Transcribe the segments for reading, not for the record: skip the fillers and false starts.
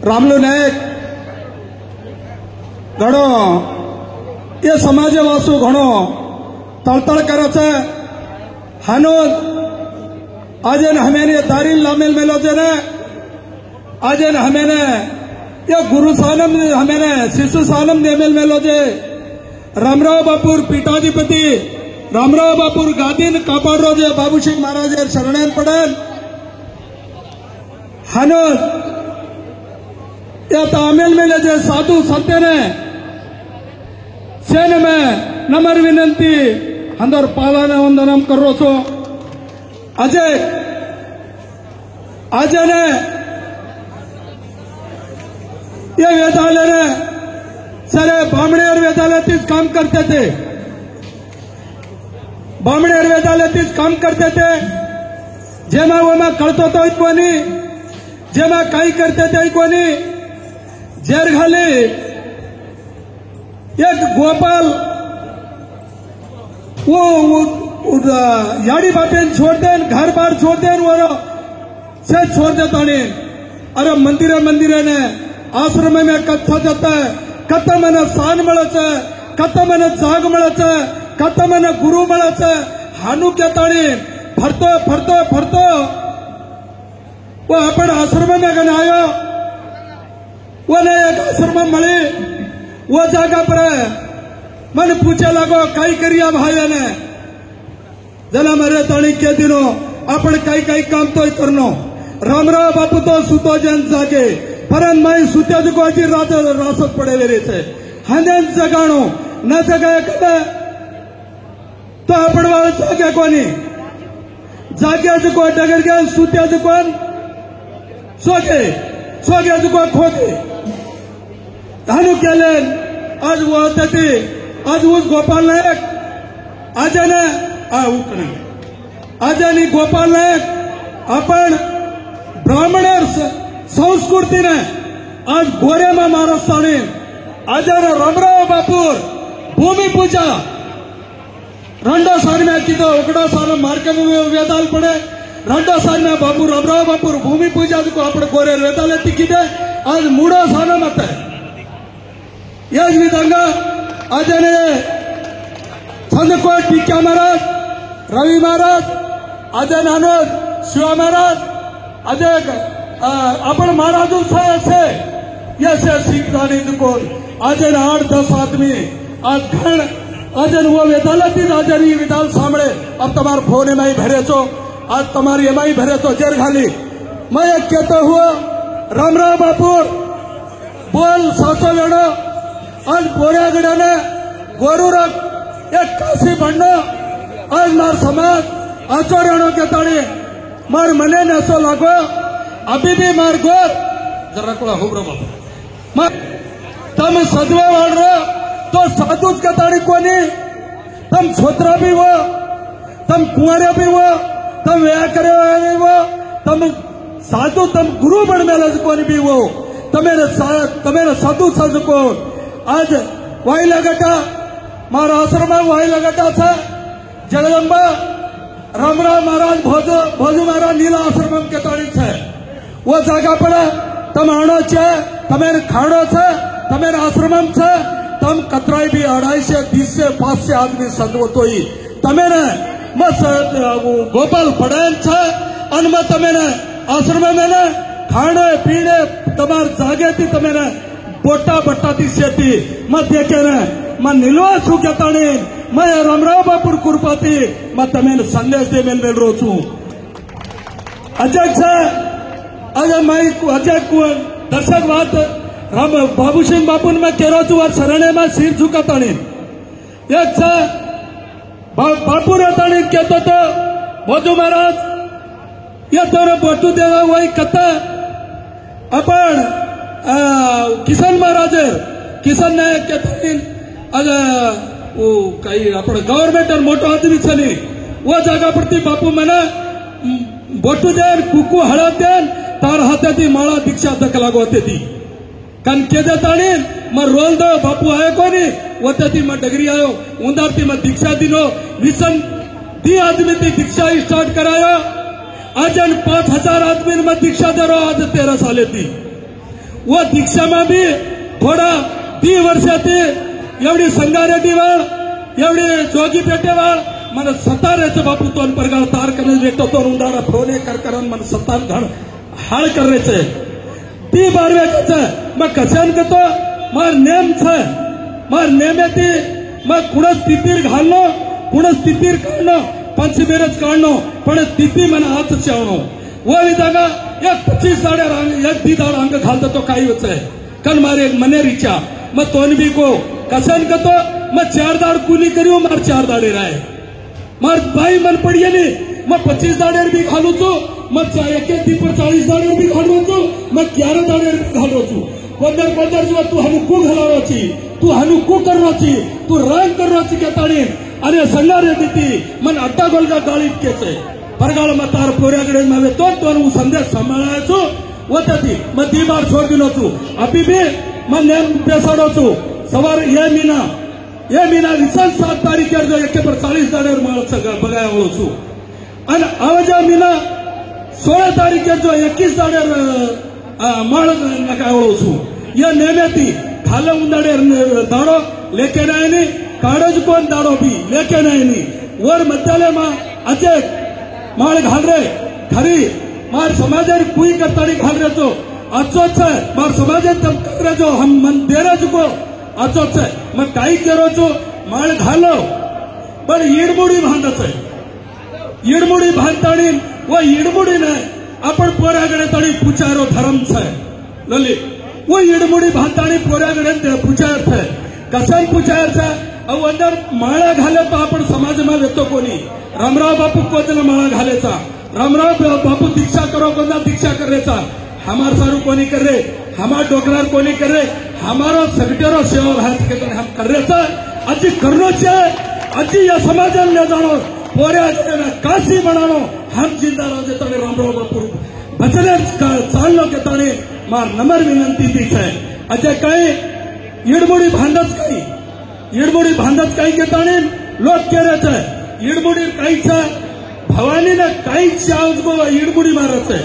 रामलू नायक घणो ये समाज वासू घणो तळतळ करे छे हानो आज हमेने दारिल लामेल मेलो ने आज हमेने ये गुरु सानम हमेने शिशु सानम नेमेल मेलो जे रामराव बापूर पीठाधिपति रामराव बापूर गादीन कापाडरो जे बाबूसिंग महाराज शरणेन पडेल हानो या तामेल मेले जे साधु संतेने सेने में नम्र विनंती अंदर पालाने वंदनम करो छो अजय ने ये वेदालय ने सारे बामणेर वेदालय तीस काम करते थे बामणेर वेदालय तीस काम करते थे जेमा वो मैं करतो तो कोणी जेमा काही करते थे कोणी जेर घाली एक गोपाल वो याड़ी बापेन छोड़ देन घर बार छोड़ देन वो से छोड़ देता नहीं अरे मंदिरे ने आश्रम में कथा जाता है कथा मैंने सान मळच कथा मैंने जाग मळच कथा मैंने गुरु मळच हानू कहता नहीं फरतो वो अपन आश्रम में गन आयो वो ने एक आश्रम मळी वो जागा पर मन पूछे लगो कई करिया भाई ने जना मरे ताणी के दिनो आपण कई काम तो करनो रामराव बापू तो सुतो जन जागे परन मई सुत्या को अजी रासत पड़े वे छे हंदेन जगाणो न जगाए कदे तो आपण वाळ जागे कोनी जागे को डगर के सुत्या कोण सोगे को खोगे हानु केलेन आज वो होते आज उस गोपाल नायक आज ने आजानी गोपाल नायक आपण ब्राह्मणर संस्कृती ने आज गोरे में महाराष्ट्राने आज रामराव बापूर भूमि पूजा रंडो साल में कीधो ओकड़ो साल मार्केट में वेदाल पड़े रंडो साल में बापू रामराव बापूर भूमि पूजा को अपने गोरे वेदाल कीधे आज मूडो साल मत यज विधंगा आज चंदकोट टीका महाराज रवि महाराज आज नानोद शिवा महाराज आज अपन महाराज से ये सीखदानी को आज 8-10 आदमी आज घण आज वो वेदालती आज विधान सामने अब तुम्हारे फोन में ही भरे छो आज तुम्हारी एम भरे छो जेर खाली मैं एक कहता हुआ रामराव बापूर बोल 700 वेणो आज बोरियागढ़ ने गोरू रख एक काशी बंडो आज मार समाज आचरण के ताड़ी मार मने ने सो लागो अभी भी मार गोर जरा को हुब्रो बाबा तम सदवे वालो तो साधु के ताड़ी कोनी तम छोत्रा भी वो तम कुंवरे भी वो तम व्याह करे वो तम साधु तम गुरु बन मेले कोनी भी वो तमेरे साधु सज को आज वाई लगटा मारा आश्रम वाई लगटा था जगदम्बा रामराव महाराज भोजू महाराज नीला आश्रम के तारीख है वो जगह पर तम आनो छे तमेर खाड़ो छे तमेर आश्रम छे तम कतराई भी 250 से 500 आदमी संगवतो ही तमेने मस गोपाल पड़ेन छे अन में तमेने आश्रम में ने खाने पीने तमार जागे थी तमेने बोटा बट्टा थी सेती मत देखे ने मैं निलवा छू के ताणी मैं रामराव बापूर कुरपाती मैं तमेने संदेश दे मेल रो छू अध्यक्ष अजय मैं अजय दर्शक बात राम बाबूसिंग बापू में कह छू और शरणे में सिर झुका ताणी एक बापू ताणी कहते तो भोजू महाराज ये तोरे बोटू देवा वही कथा अपन किशन महाराज किशन ने कहते वो कई अपने गवर्नमेंट मोटो आदमी छे वो जगह पर बापू मैंने बोटू देन कुकू हड़ा देन तार हाथे थी माला दीक्षा तक लागोते थी कन के देताणी मैं रोल दो बापू आयो कोनी वते थी मैं डगरी आयो उंदार थी मैं दीक्षा दिनो मिशन दी आदमी थी दीक्षा स्टार्ट करायो आज 5000 आदमी में दीक्षा दे रो आज 13 साल थी व दीक्षामा बी थोडा 2 वर्षाती एवढी संगारेड्डीवाळ एवढी जोगी पेटेवाळ मन सतारेचं बापू तोन परगाळ तार करने भेटतो तो उंडारा फोने करन मन सतार धड हाळ करायचे ती बारवेचं मग कशान करतो मार नेम छ मार नेमेती मग कुणच तितीर घालणं कुणच तितीर काढणं पंचमेरच काढणं पण तिती मन आज चावणं व विधागा एक 25 दाड्या रांग एक 2 दाड अंग घालतो तो काही होत आहे कन मारे मनेरीच्या मग तोन बी को कशान करतो मग 4 दाड कुली करू मार 4 दाडे राय मार बाई मन पडिये नी मग 25 दाडेर बी घालू छो मग एक एक दी पर 40 दाडेर बी घालू छो मग 11 दाडेर बी घालू छो पंदर जो तू हनुकू घालावाची तू हनुकू करवाची तू रांग करवाची के ताणी अरे संगारे देती मन अड्डा गोलगा गाळीत केचे परगाळ मतार पोऱ्याकडे मावे तो तू संदेश सांभाळायचो वतती मग ती बार छोड़ दिलो छू अभी भी मग नेम बेसाडो छू सवार ये मीना 7 तारीखेर जो 140 दाडेर माळ बघाय वळो छू आणि आवाजा मीना 16 तारीखेर जो 21 दाडेर माळ नका वळो छू या नेमेती खाल उंदाडेर दाडो लेके नायनी काडज कोण दाडो बी लेके नायनी वर मध्याले मा अजय माळ घाल रे खरी मार समाजेर कुई करताड़ी घाल रे जो अचोच है मार समाजेर तम कर जो हम मन देरज को अचोच है मग काही केरो जो माळ घालो पण इडमुडी बांधच आहे इडमुडी बांधताड़ी व इडमुडी ने आपण पोरागडे तड़ी पुचारो धर्म छे ललित वो इडमुडी बांधताड़ी पोरागडे पुचार छे कशान पुचार छे अव अंदर माळा घाले तो आपण समाज में येतो कोणी रामराव बापू कोजला माळा घालेचा रामराव बापू दीक्षा करो कोना दीक्षा करेचा हमार सारू कोनी कर रे हमार डोकरार कोनी कर रे हमारो सेक्रेटरो सेवा भात के तो हम कर रेचा अजी करनो छे अजी या समाज ले जानो पोरे काशी बनानो हम जिंदा रहो तो रामराव बापू बचने चाललो के ताणे मार नंबर विनंती दी छे अजय काही इडमुडी भांडत काही के ताणे लोक केरे छे इडमुडी काही छे भवानी ने काही चावज गो इडमुडी मारत छे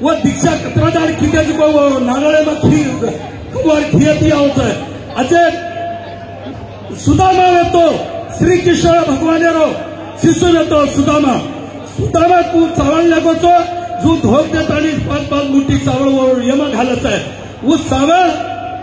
वो दीक्षा कतरादार खीतेज गो नारळे में खीर कुवार खियती आवत है अजय सुदामा वेतो श्री कृष्ण भगवानेरो शिशु वेतो सुदामा तू चावळ लागो छो जो धोक देतानी 5 मुठी चावळ यमा घालत है वो चावळ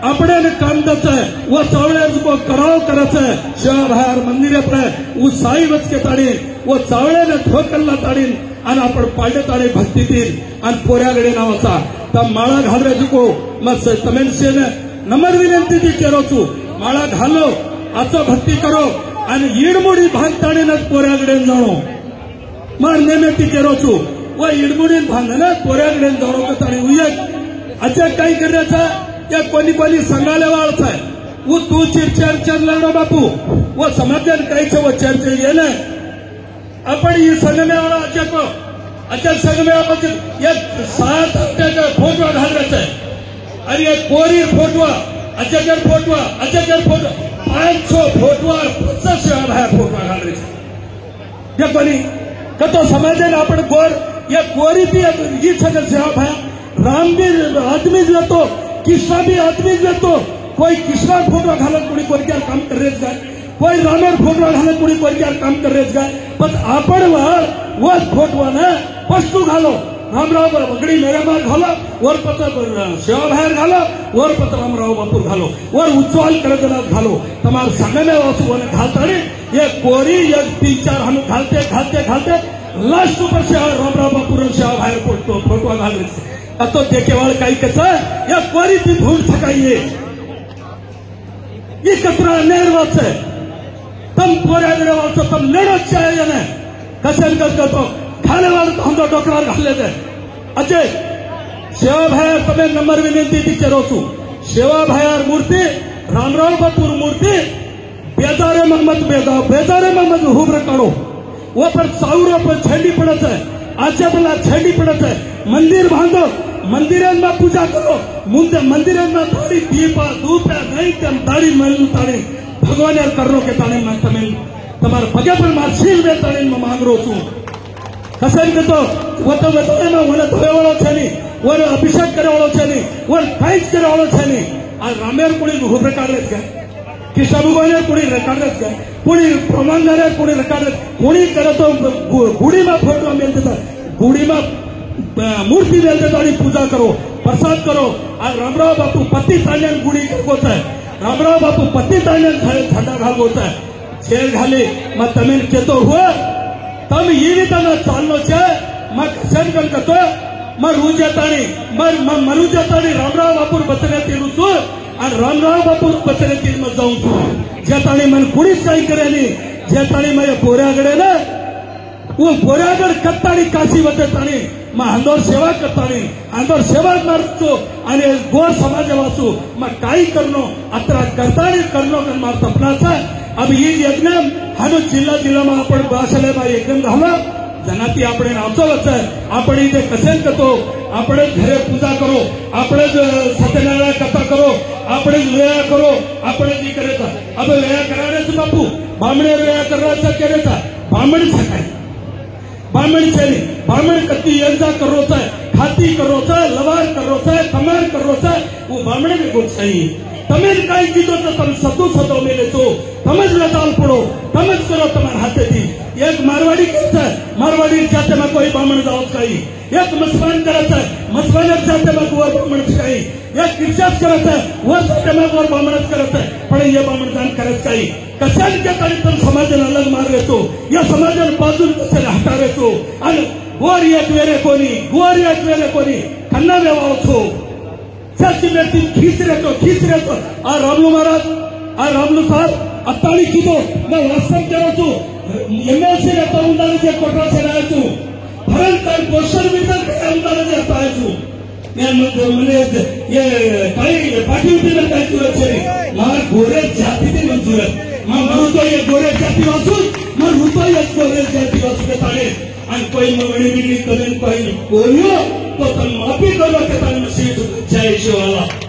अपने ने काम दच है वो चावळे को कराव करत है शिवा भायर मंदिरे पे वो साई वच के ताडी वो चावळे ने धोकल्ला ताडी आणि आपण पाडे ताडी भक्ती तीन आणि पोऱ्यागडे नावाचा त माळा घालरे जुको मस तमेनसे ने नंबर विनंती दी केरो छु माळा घालो आचो भक्ती करो आणि इडमुडी भांगताडी न पोऱ्यागडे जाणो मार नेमेती केरो छु वो इडमुडी भांगना पोऱ्यागडे जाणो का ताडी उये अजय काही करायचा या कोणी संगाले वाळच आहे वो तू चर्चा लढो बापू वो समाजन काही छे वो चर्चा ये ने आपण ये संग में वाला अजय संग में वाला एक 7 का फोटो घाल रहा है अरे ये कोरी फोटो अजय फोटो 500 फोटो 50 है फोटो घाल रहे ये कोणी कतो समाजन आपण गोर या कोरी भी ये सगळ सेवा है रामबीर आदमी जातो कृष्णा भी आदमी जातो कोई कृष्णा फोटो घालत कोणी कोणत्या काम करेच गाय कोई रामेर फोटो घालत कोणी कोणत्या काम करेच गाय पण आपण वो फोटो ना वस्तू घालो रामराव बगड़ी मेरे मार घालो वर पत्र सेवा भायर घालो वर पत्र रामराव बापू घालो वर उज्ज्वल करजनाथ घालो तमार संग में वस्तु ने घालताड़ी ये कोरी ये 3-4 हम घालते लास्ट ऊपर सेवा रामराव बापू सेवा भायर फोटो घाल रहे तो देखेवाल काही कचा या कोरी ती भूल सकाइए ये कतरा नेरवाच है तम पोऱ्यागडे वाचो तम लड़ो चाहिए ने कसन करतो खाने वाले तो हम डोकरार घाले दे अजय सेवा भायर तमे नंबर विनंती ती करो छु सेवा भायर मूर्ति रामराव बापूर मूर्ति बेजारे मोहम्मद हुब्र काढो वो पर साउरो पर छेडी पड़त है आचे पला छेडी पड़त है मंदिर बांधो मंदिरन में पूजा करो मुंदे मंदिरन में थारी दीप धूप नहीं तम ताड़ी मन ताड़ी भगवान यार करो के ताने में तमिल तमार भगे पर मार शील में ताड़ी में मांग रो छु कसन के तो वो तो बताए ना वो धोए वाला छनी वर अभिषेक करावाळो છે નહીં वर કાંઈ જ करावाळो છે નહીં આ રામેર કોણી ઉભે કાઢલે છે की सबुबाने कोणी रेकाडत काय कोणी प्रमाणदार कोणी रेकाडत कोणी करतो गुडीमा फोटो मेलते गुडीमा मूर्ति मेलते आणि पूजा करो प्रसाद करो आ रामराव बापू पति ताण्यान गुडी करगोत आहे रामराव बापू पति ताण्यान झंडा घालगोत आहे जेल घाली मग તમે કેતો હો તમે એ રીતે ચાલનો છે મગ કસન કન કતો મગ રૂજતાણી મગ મરુજતાણી રામરાવ બાપુ બચને તેલું છું आणि रामराव बापू बचने तीन मत जाऊन છું જે તાણી મને કુડીસ કઈ કરે નહીં જે તાણી મને બોરાગડે ને હું બોરાગડ કત્તાણી કાશી વચ્ચે તાણી માં अंदोर सेवा करतानी अंदोर सेवा मारतो आणि गोर समाज वाचू मग काही करणो अत्र करतानी करणो मार सपनाचा अब ही यज्ञ हानो जिल्हा जिल्हाમાં आपण भाषलेમાં यज्ञ घालवा जनाती આપણે नाचवच आपण इथे कसेल करतो આપણે ઘરે પૂજા કરો આપણે સત્યનારાયણ કથા કરો આપણે વેયા કરો આપણે जी करायचा अब वेया करायचं बापू बामणे वेया करायचा करायचा बामण सकाळी बामण छेली बामण कती यंजा करोच है खाती करोच है लवार करोच है कमार करोच है वो बामणे में गोच सही तमेज काय कीधो तो तम सतो सतो मेले तो तमज लताल पड़ो तमज करो तुम्हारे हाथे थी एक मारवाड़ी करता है मारवाड़ी जाते में कोई बामण जाओ चाहिए एक मुसलमान करता है मुसलमान जाते में वो बामण चाहिए एक क्रिश्चियन करता है वो जाते में वो बामण करता है पण ये बामण जान करत चाहिए कशान के तरी पण समाजाला अलग मार देतो या समाजाला बाजूला कशाला हटा देतो आणि गोर एक वेळे कोणी कन्ना वेवावतो सच्ची व्यक्ति खींच रहे तो आ रामलू महाराज आ रामलू साहब अत्ताली कीधो मैं वास्तव करो तू एमएलसी रहता उंदाने जे कोटरा से रहे तू भरन काय क्वेश्चन वितर के उंदाने जे पाए तू मैं मने ये काही पाठीवती में काय तू छे मार गोरे जाती ते मंजूर मैं मरू तो ये गोरे जाती वासू मैं रुतो ये गोरे जाती वासू के ताने आणि कोई मगणी बिगणी करेन कोई बोलियो तो तन माफी करो के तन मसीह जय शिवाला